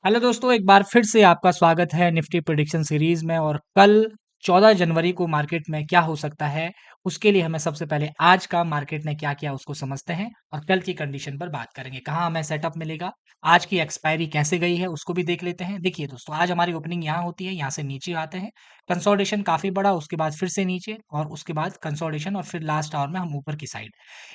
Hello दोस्तों, एक बार फिर से आपका स्वागत है निफ्टी प्रेडिक्शन सीरीज में। और कल 14 जनवरी को मार्केट में क्या हो सकता है, उसके लिए हमें सबसे पहले आज का मार्केट ने क्या किया उसको समझते हैं और कल की कंडीशन पर बात करेंगे। कहाँ हमें सेटअप मिलेगा, आज की एक्सपायरी कैसे गई है उसको भी देख लेते हैं। देखिए दोस्तों, आज हमारी ओपनिंग यहाँ होती है, यहाँ से नीचे आते हैं, कंसोलिडेशन काफी बड़ा, उसके बाद फिर से नीचे और उसके बाद कंसोलिडेशन और फिर लास्ट आवर में हम ऊपर की साइड।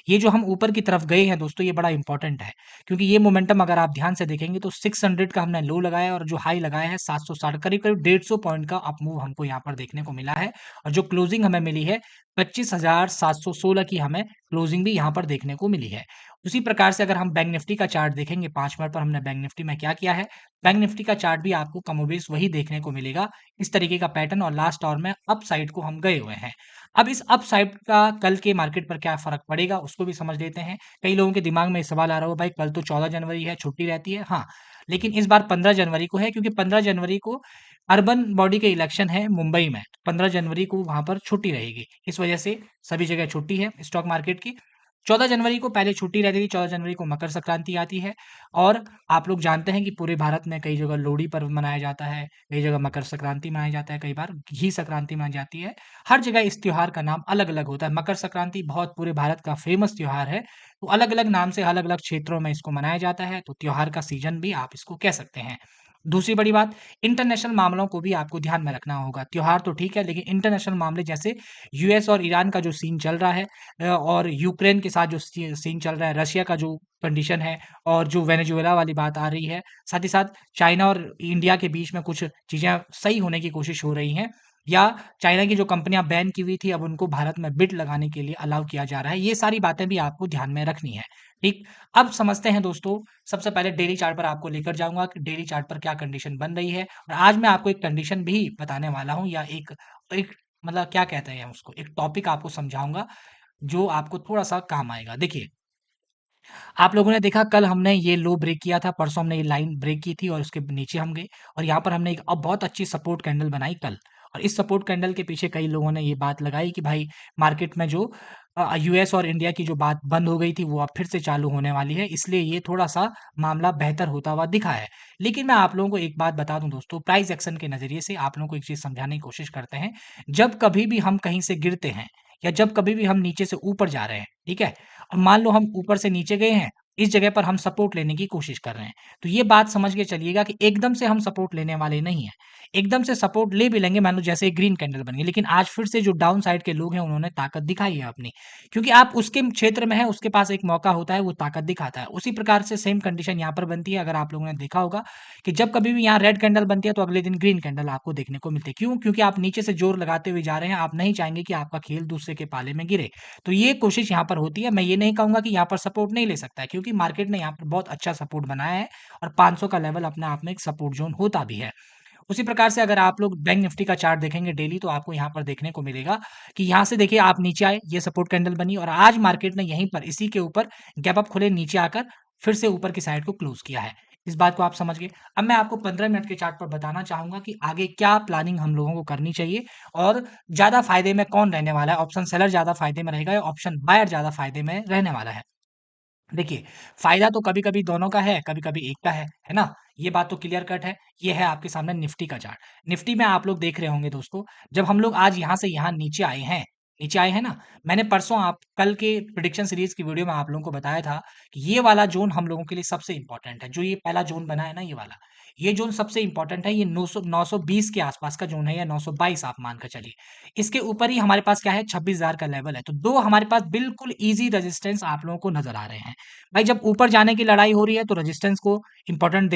ये जो हम ऊपर की तरफ गए हैं दोस्तों, ये बड़ा इंपॉर्टेंट है क्योंकि ये मोमेंटम अगर आप ध्यान से देखेंगे तो 600 का हमने लो लगाया और जो हाई लगाया है 760, करीब करीब 150 पॉइंट का अप मूव हमको यहाँ पर देखने को मिला है। और जो क्लोजिंग हमें मिली है 25,716 की, हमें क्लोजिंग भी यहाँ पर देखने को मिली है। उसी प्रकार से अगर हम बैंक निफ्टी का चार्ट देखेंगे, 5 मिनट पर हमने बैंक निफ्टी में क्या किया है, बैंक निफ्टी का चार्ट भी आपको कमोबेश वही देखने को मिलेगा, इस तरीके का पैटर्न। और लास्ट आवर में अप साइड को हम गए हुए हैं। अब इस अप साइड का कल के मार्केट पर क्या फर्क पड़ेगा उसको भी समझ लेते हैं। कई लोगों के दिमाग में सवाल आ रहा हो, भाई कल तो 14 जनवरी है, छुट्टी रहती है। हाँ, लेकिन इस बार 15 जनवरी को है क्योंकि 15 जनवरी को अर्बन बॉडी के इलेक्शन है मुंबई में। 15 जनवरी को वहां पर छुट्टी रहेगी, इस वजह से सभी जगह छुट्टी है स्टॉक मार्केट की। 14 जनवरी को पहले छुट्टी रहती थी, 14 जनवरी को मकर संक्रांति आती है। और आप लोग जानते हैं कि पूरे भारत में कई जगह लोहड़ी पर्व मनाया जाता है, कई जगह मकर संक्रांति मनाया जाता है, कई बार घी संक्रांति मनाई जाती है। हर जगह इस त्योहार का नाम अलग अलग होता है। मकर संक्रांति बहुत पूरे भारत का फेमस त्योहार है, तो अलग अलग नाम से अलग अलग क्षेत्रों में इसको मनाया जाता है, तो त्योहार का सीजन भी आप इसको कह सकते हैं। दूसरी बड़ी बात, इंटरनेशनल मामलों को भी आपको ध्यान में रखना होगा। त्योहार तो ठीक है, लेकिन इंटरनेशनल मामले जैसे यूएस और ईरान का जो सीन चल रहा है, और यूक्रेन के साथ जो सीन चल रहा है, रशिया का जो कंडीशन है, और जो वेनेजुएला वाली बात आ रही है, साथ ही साथ चाइना और इंडिया के बीच में कुछ चीजें सही होने की कोशिश हो रही हैं, या चाइना की जो कंपनियां बैन की हुई थी अब उनको भारत में बिड लगाने के लिए अलाउ किया जा रहा है। ये सारी बातें भी आपको ध्यान में रखनी है। ठीक, अब समझते हैं दोस्तों। सबसे पहले डेली चार्ट पर आपको लेकर जाऊंगा कि डेली चार्ट पर क्या कंडीशन बन रही है, और आज मैं आपको एक कंडीशन भी बताने वाला हूं, या एक एक मतलब क्या कहते हैं उसको, एक टॉपिक आपको समझाऊंगा जो आपको थोड़ा सा काम आएगा। देखिए, आप लोगों ने देखा कल हमने ये लो ब्रेक किया था, परसों हमने ये लाइन ब्रेक की थी और उसके नीचे हम गए, और यहाँ पर हमने एक अब बहुत अच्छी सपोर्ट कैंडल बनाई कल। और इस सपोर्ट कैंडल के पीछे कई लोगों ने ये बात लगाई कि भाई मार्केट में जो यूएस और इंडिया की जो बात बंद हो गई थी वो अब फिर से चालू होने वाली है, इसलिए ये थोड़ा सा मामला बेहतर होता हुआ दिखा है। लेकिन मैं आप लोगों को एक बात बता दूं दोस्तों, प्राइस एक्शन के नजरिए से आप लोगों को एक चीज समझाने की कोशिश करते हैं। जब कभी भी हम कहीं से गिरते हैं, या जब कभी भी हम नीचे से ऊपर जा रहे हैं, ठीक है, और मान लो हम ऊपर से नीचे गए हैं, इस जगह पर हम सपोर्ट लेने की कोशिश कर रहे हैं, तो ये बात समझ के चलिएगा कि एकदम से हम सपोर्ट लेने वाले नहीं हैं। एकदम से सपोर्ट ले भी लेंगे, मान लो जैसे ग्रीन कैंडल बन गई, लेकिन आज फिर से जो डाउन साइड के लोग हैं उन्होंने ताकत दिखाई है अपनी, क्योंकि आप उसके क्षेत्र में हैं, उसके पास एक मौका होता है, वो ताकत दिखाता है। उसी प्रकार से सेम कंडीशन यहाँ पर बनती है। अगर आप लोगों ने देखा होगा कि जब कभी भी यहाँ रेड कैंडल बनती है तो अगले दिन ग्रीन कैंडल आपको देखने को मिलती है। क्यों? क्योंकि आप नीचे से जोर लगाते हुए जा रहे हैं, आप नहीं चाहेंगे कि आपका खेल दूसरे के पाले में गिरे, तो ये कोशिश यहाँ पर होती है। मैं ये नहीं कहूंगा कि यहाँ पर सपोर्ट नहीं ले सकता है, क्योंकि मार्केट ने यहाँ पर बहुत अच्छा सपोर्ट बनाया है, और 500 का लेवल अपने आप में एक सपोर्ट जोन होता भी है। उसी प्रकार से अगर आप लोग बैंक निफ्टी का चार्ट देखेंगे डेली, तो आपको यहाँ पर देखने को मिलेगा कि यहाँ से देखिए आप नीचे आए, ये सपोर्ट कैंडल बनी, और आज मार्केट ने यहीं पर इसी के ऊपर गैप अप खुले नीचे आकर फिर से ऊपर की साइड को क्लोज किया है। इस बात को आप समझ गए। अब मैं आपको 15 मिनट के चार्ट पर बताना चाहूंगा कि आगे क्या प्लानिंग हम लोगों को करनी चाहिए, और ज्यादा फायदे में कौन रहने वाला है, ऑप्शन सेलर ज्यादा फायदे में रहेगा या ऑप्शन बायर ज्यादा फायदे में रहने वाला है। देखिए, फ़ायदा तो कभी-कभी दोनों का है, कभी-कभी एक का है ना? ये बात तो क्लियर कट है। ये है आपके सामने निफ्टी का चार्ट। निफ्टी में आप लोग देख रहे होंगे दोस्तों, जब हम लोग आज यहाँ से यहाँ नीचे आए हैं ना? मैंने परसों आप कल के प्रेडिक्शन सीरीज़ की वीडियो में आप लोगों को बताया था कि ये वाला ज़ोन हम लोगों के लिए सबसे इम्पोर्टेंट है। जो ये पहला ज़ोन बना है ना ये वाला, ये ज़ोन सबसे इम्पोर्टेंट है। ये 920 के आसपास का ज़ोन है, या 922 आप मान कर चलिए। इसके ऊपर ही हमारे पास क्या है, 26,000 का लेवल है। तो 2 हमारे पास बिल्कुल ईज़ी रेजिस्टेंस आप लोगों को नज़र आ रहे हैं। भाई जब ऊपर जाने की लड़ाई हो रही है तो रेजिस्टेंस को इंपॉर्टेंस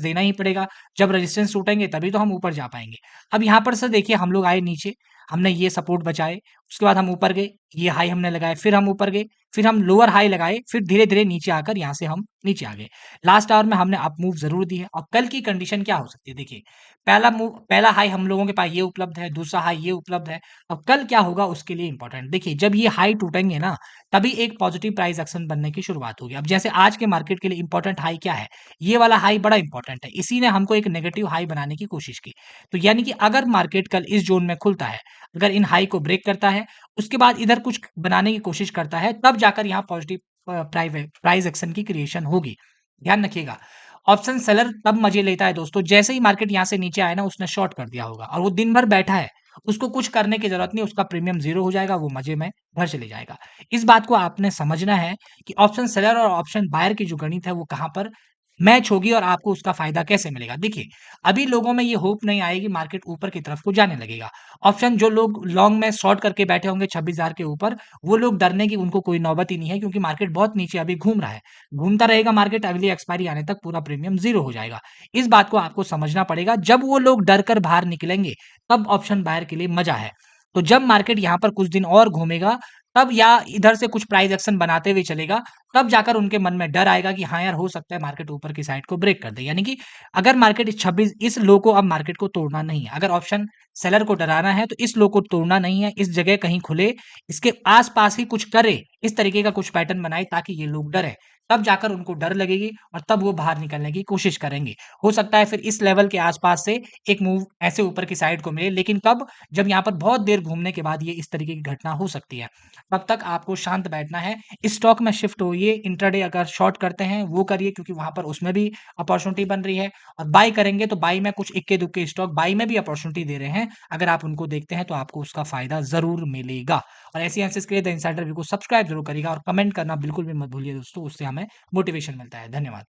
देना ही पड़ेगा। जब रेजिस्टेंस टूटेंगे तभी तो हम ऊपर जा पाएंगे। अब यहाँ पर से देखिए, हम लोग आए नीचे, हमने ये सपोर्ट बचाए, उसके बाद हम ऊपर गए, ये हाई हमने लगाए, फिर हम ऊपर गए, फिर हम लोअर हाई लगाए, फिर धीरे धीरे नीचे आकर यहाँ से हम नीचे आ गए। लास्ट आवर में हमने अप मूव जरूर दी है। और कल की कंडीशन क्या हो सकती है, देखिए, पहला हाई हम लोगों के पास ये उपलब्ध है, दूसरा हाई ये उपलब्ध है। अब कल क्या होगा उसके लिए इंपॉर्टेंट, देखिए जब ये हाई टूटेंगे ना, तभी एक पॉजिटिव प्राइस एक्शन बनने की शुरुआत होगी। अब जैसे आज के मार्केट के लिए इंपॉर्टेंट हाई क्या है, ये वाला हाई बड़ा इंपॉर्टेंट है, इसी ने हमको एक नेगेटिव हाई बनाने की कोशिश की। तो यानी कि अगर मार्केट कल इस जोन में खुलता है, अगर इन हाई को ब्रेक करता है, उसके बाद इधर कुछ बनाने की कोशिश करता है, तब जाकर यहाँ पॉजिटिव प्राइस एक्शन की क्रिएशन होगी। ध्यान रखिएगा। ऑप्शन सेलर तब मजे लेता है दोस्तों, जैसे ही मार्केट यहाँ से नीचे आया ना, उसने शॉर्ट कर दिया होगा और वो दिन भर बैठा है, उसको कुछ करने की जरूरत नहीं, उसका प्रीमियम जीरो हो जाएगा, वो मजे में घर चले जाएगा। इस बात को आपने समझना है कि ऑप्शन सेलर और ऑप्शन बायर की जो गणित है वो कहाँ पर मैच होगी और आपको उसका फायदा कैसे मिलेगा। देखिए, अभी लोगों में ये होप नहीं आएगी मार्केट ऊपर की तरफ को जाने लगेगा। ऑप्शन जो लोग लॉन्ग में शॉर्ट करके बैठे होंगे 26,000 के ऊपर, वो लोग डरने की उनको कोई नौबत ही नहीं है, क्योंकि मार्केट बहुत नीचे अभी घूम रहा है। घूमता रहेगा मार्केट, अगली एक्सपायरी आने तक पूरा प्रीमियम ज़ीरो हो जाएगा। इस बात को आपको समझना पड़ेगा। जब वो लोग डर कर बाहर निकलेंगे, तब ऑप्शन बायर के लिए मज़ा है। तो जब मार्केट यहाँ पर कुछ दिन और घूमेगा, तब या इधर से कुछ प्राइस एक्शन बनाते हुए चलेगा, तब जाकर उनके मन में डर आएगा कि हाँ यार, हो सकता है मार्केट ऊपर की साइड को ब्रेक कर दे। यानी कि अगर मार्केट इस 26 इस लो को, अब मार्केट को तोड़ना नहीं है। अगर ऑप्शन सेलर को डराना है तो इस लो को तोड़ना नहीं है, इस जगह कहीं खुले, इसके आस-पास ही कुछ करे, इस तरीके का कुछ पैटर्न बनाए ताकि ये लोग डरें। तब जाकर उनको डर लगेगी और तब वो बाहर निकलने की कोशिश करेंगे। हो सकता है फिर इस लेवल के आस-पास से एक मूव ऐसे ऊपर की साइड को मिले, लेकिन कब? जब यहाँ पर बहुत देर घूमने के बाद ये इस तरीके की घटना हो सकती है। तब तक आपको शांत बैठना है, स्टॉक में शिफ्ट होइए, इंट्राडे अगर शॉर्ट करते हैं वो करिए, क्योंकि वहाँ पर उसमें भी अपॉर्चुनिटी बन रही है, और बाय करेंगे तो बाय में कुछ इक्के-दुक्के स्टॉक बाय में भी अपॉर्चुनिटी दे रहे हैं। अगर आप उनको देखते हैं तो आपको उसका फ़ायदा ज़रूर मिलेगा। और ऐसी एनालिसिस के लिए द इनसाइडर व्यू को सब्सक्राइब ज़रूर करिएगा और कमेंट करना बिल्कुल भी मत भूलिए दोस्तों, उससे हमें मोटिवेशन मिलता है। धन्यवाद।